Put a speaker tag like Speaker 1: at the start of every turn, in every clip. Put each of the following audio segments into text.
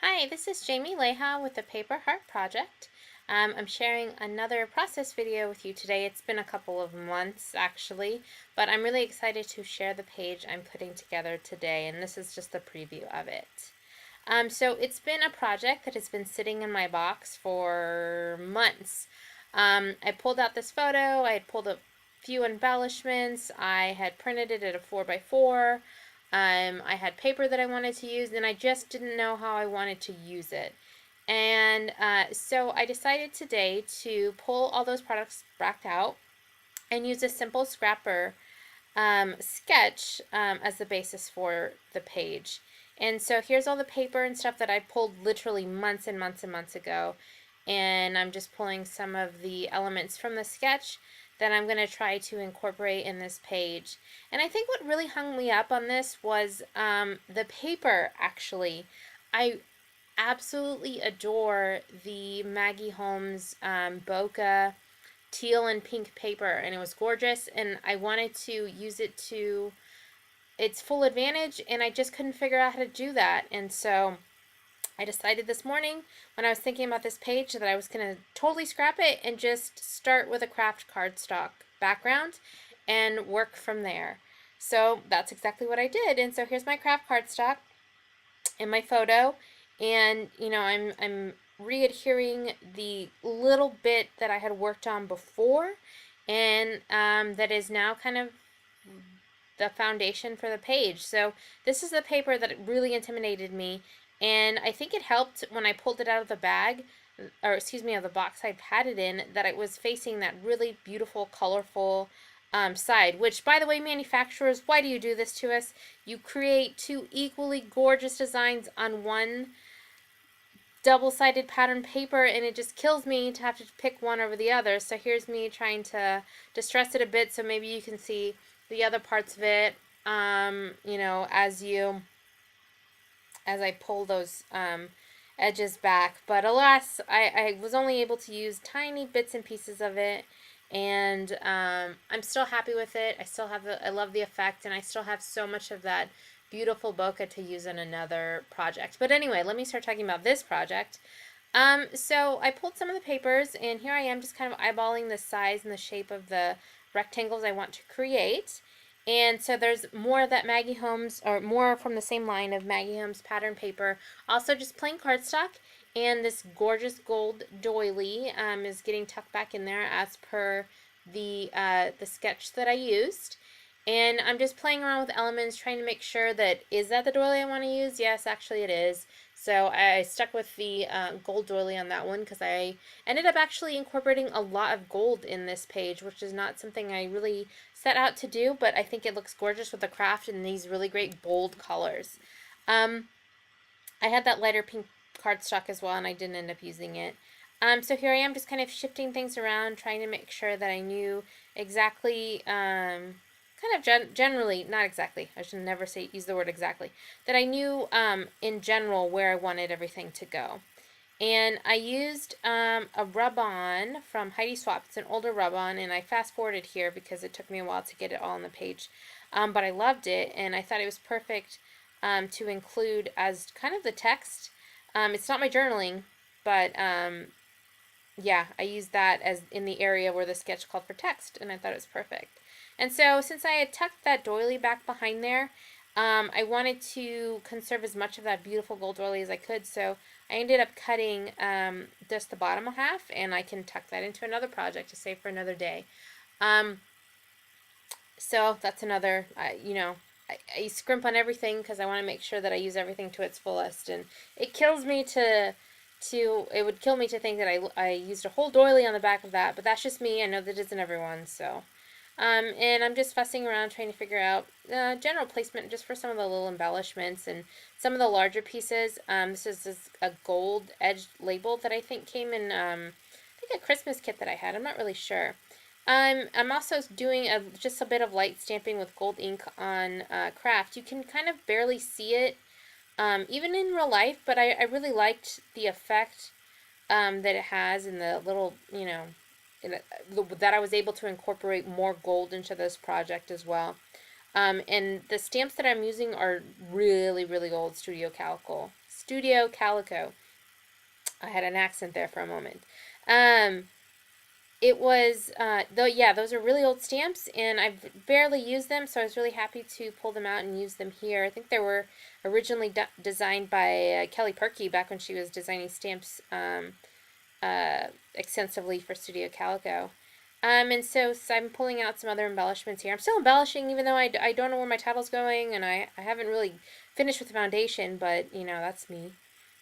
Speaker 1: Hi, this is Jamie Leha with the Paper Heart Project. I'm sharing another process video with you today. It's been a couple of months actually, but I'm really excited to share the page I'm putting together today, and this is just a preview of it. So it's been a project that has been sitting in my box for months. I pulled out this photo, I had pulled a few embellishments, I had printed it at a 4x4. I had paper that I wanted to use, and I just didn't know how I wanted to use it. And so I decided today to pull all those products back out and use a simple scrapper sketch as the basis for the page. And so here's all the paper and stuff that I pulled literally months and months and months ago. And I'm just pulling some of the elements from the sketch that I'm going to try to incorporate in this page. And I think what really hung me up on this was the paper, actually. I absolutely adore the Maggie Holmes bokeh teal and pink paper, and it was gorgeous, and I wanted to use it to its full advantage, and I just couldn't figure out how to do that. And so I decided this morning when I was thinking about this page that I was going to totally scrap it and just start with a craft cardstock background and work from there. So that's exactly what I did. And so here's my craft cardstock in my photo, and I'm readhering the little bit that I had worked on before, and that is now kind of the foundation for the page. So this is the paper that really intimidated me, and I think it helped when I pulled it out of the bag, or excuse me, of the box I'd had it in, that it was facing that really beautiful, colorful side. Which, by the way, manufacturers, why do you do this to us? You create two equally gorgeous designs on one double-sided pattern paper, and it just kills me to have to pick one over the other. So here's me trying to distress it a bit so maybe you can see the other parts of it, as I pull those edges back. But alas, I was only able to use tiny bits and pieces of it, and I'm still happy with it. I love the effect, and I still have so much of that beautiful bokeh to use in another project. But anyway, let me start talking about this project. So I pulled some of the papers, and here I am just kind of eyeballing the size and the shape of the rectangles I want to create. And so there's more of that Maggie Holmes, or more from the same line of Maggie Holmes pattern paper. Also just plain cardstock, and this gorgeous gold doily is getting tucked back in there as per the sketch that I used. And I'm just playing around with elements, trying to make sure that, is that the doily I want to use? Yes, actually it is. So I stuck with the gold doily on that one because I ended up actually incorporating a lot of gold in this page, which is not something I really set out to do, but I think it looks gorgeous with the craft and these really great bold colors. I had that lighter pink cardstock as well, and I didn't end up using it. So here I am just kind of shifting things around, trying to make sure that I knew exactly, generally, not exactly, I should never use the word exactly, that I knew in general where I wanted everything to go. And I used a rub-on from Heidi Swap. It's an older rub-on, and I fast-forwarded here because it took me a while to get it all on the page. But I loved it, and I thought it was perfect to include as kind of the text. It's not my journaling, but yeah, I used that as in the area where the sketch called for text, and I thought it was perfect. And so since I had tucked that doily back behind there, I wanted to conserve as much of that beautiful gold doily as I could, so I ended up cutting just the bottom half, and I can tuck that into another project to save for another day. So that's another, I scrimp on everything because I want to make sure that I use everything to its fullest, and it kills me it would kill me to think that I used a whole doily on the back of that, but that's just me. I know that isn't everyone, so. And I'm just fussing around trying to figure out general placement just for some of the little embellishments and some of the larger pieces. This is a gold edged label that I think came in, I think a Christmas kit that I had. I'm not really sure. I'm also doing just a bit of light stamping with gold ink on craft. You can kind of barely see it even in real life, but I really liked the effect that it has in the little, that I was able to incorporate more gold into this project as well. And the stamps that I'm using are really, really old Studio Studio Calico. I had an accent there for a moment. Um, it was, though, yeah, those are really old stamps, and I've barely used them, so I was really happy to pull them out and use them here. I think they were originally designed by Kelly Perky back when she was designing stamps extensively for Studio Calico. And so I'm pulling out some other embellishments here. I'm still embellishing, even though I don't know where my title's going, and I haven't really finished with the foundation, but, you know, that's me.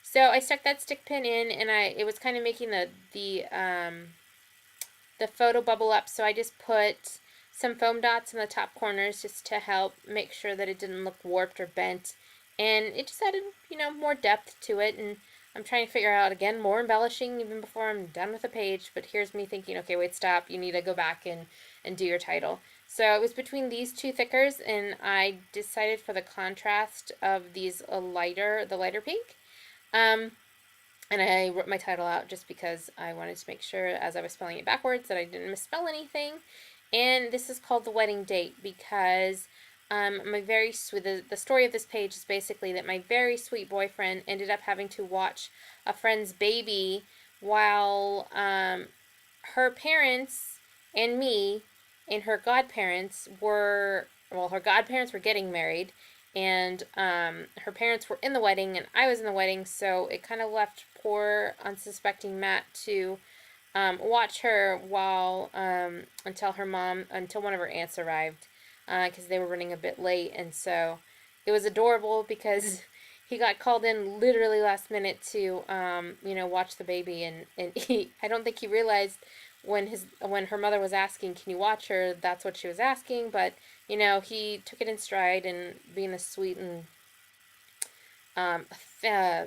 Speaker 1: So I stuck that stick pin in, and it was kind of making the photo bubble up, so I just put some foam dots in the top corners just to help make sure that it didn't look warped or bent, and it just added, you know, more depth to it. And I'm trying to figure out, again, more embellishing even before I'm done with the page, but here's me thinking, okay, wait, stop, you need to go back and do your title. So it was between these two thickers, and I decided for the contrast of these the lighter pink. And I wrote my title out just because I wanted to make sure, as I was spelling it backwards, that I didn't misspell anything. And this is called The Wedding Date because my very sweet, the story of this page is basically that my very sweet boyfriend ended up having to watch a friend's baby while her parents and me and her godparents were, well, her godparents were getting married, and her parents were in the wedding, and I was in the wedding, so it kind of left poor, unsuspecting Matt to watch her while until one of her aunts arrived, because they were running a bit late, and so it was adorable because he got called in literally last minute to you know, watch the baby, and I don't think he realized when her mother was asking, can you watch her, that's what she was asking, but you know, he took it in stride, and being a sweet and uh,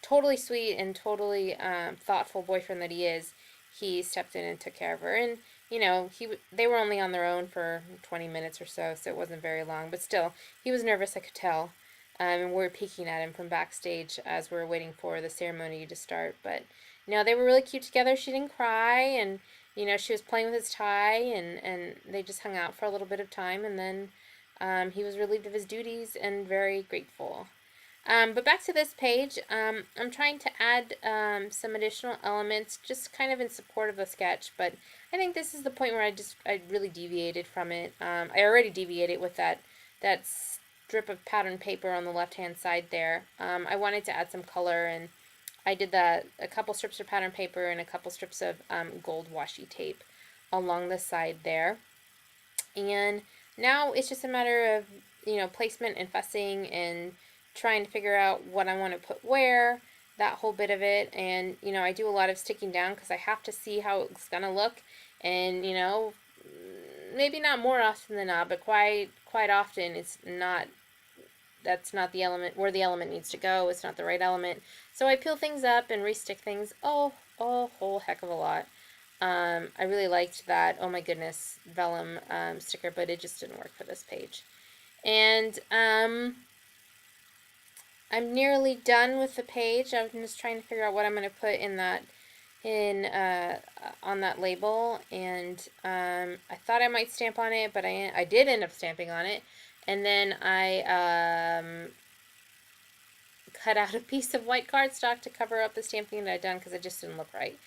Speaker 1: totally sweet and totally thoughtful boyfriend that he is, he stepped in and took care of her. And you know, they were only on their own for 20 minutes or so, so it wasn't very long. But still, he was nervous, I could tell. And we were peeking at him from backstage as we were waiting for the ceremony to start. But you know, they were really cute together. She didn't cry, and you know, she was playing with his tie, and they just hung out for a little bit of time, and then he was relieved of his duties and very grateful. But back to this page, I'm trying to add some additional elements just kind of in support of the sketch, but I think this is the point where I really deviated from it. I already deviated with that strip of pattern paper on the left-hand side there. I wanted to add some color, and I did a couple strips of pattern paper and a couple strips of gold washi tape along the side there. And now it's just a matter of, you know, placement and fussing and trying to figure out what I want to put where, that whole bit of it. And you know, I do a lot of sticking down because I have to see how it's gonna look, and you know, maybe not more often than not, but quite often it's not, that's not the element where the element needs to go. It's not the right element, so I peel things up and restick things a whole heck of a lot. I really liked that, oh my goodness, vellum sticker, but it just didn't work for this page. And I'm nearly done with the page. I'm just trying to figure out what I'm going to put in that, on that label, and I thought I might stamp on it, but I did end up stamping on it, and then I cut out a piece of white cardstock to cover up the stamping that I'd done because it just didn't look right.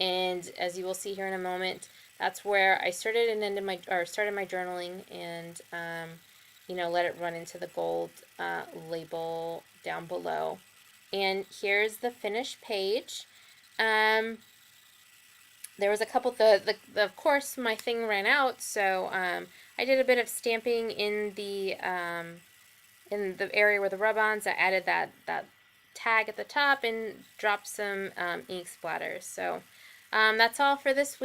Speaker 1: And as you will see here in a moment, that's where I started and ended started my journaling, and you know, let it run into the gold label down below. And here's the finished page. There was a couple, of course my thing ran out, so I did a bit of stamping in the area where the rub-ons. I added that tag at the top and dropped some ink splatters. So that's all for this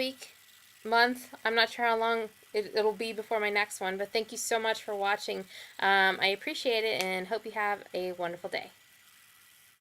Speaker 1: month. I'm not sure how long it'll be before my next one, but thank you so much for watching. I appreciate it and hope you have a wonderful day.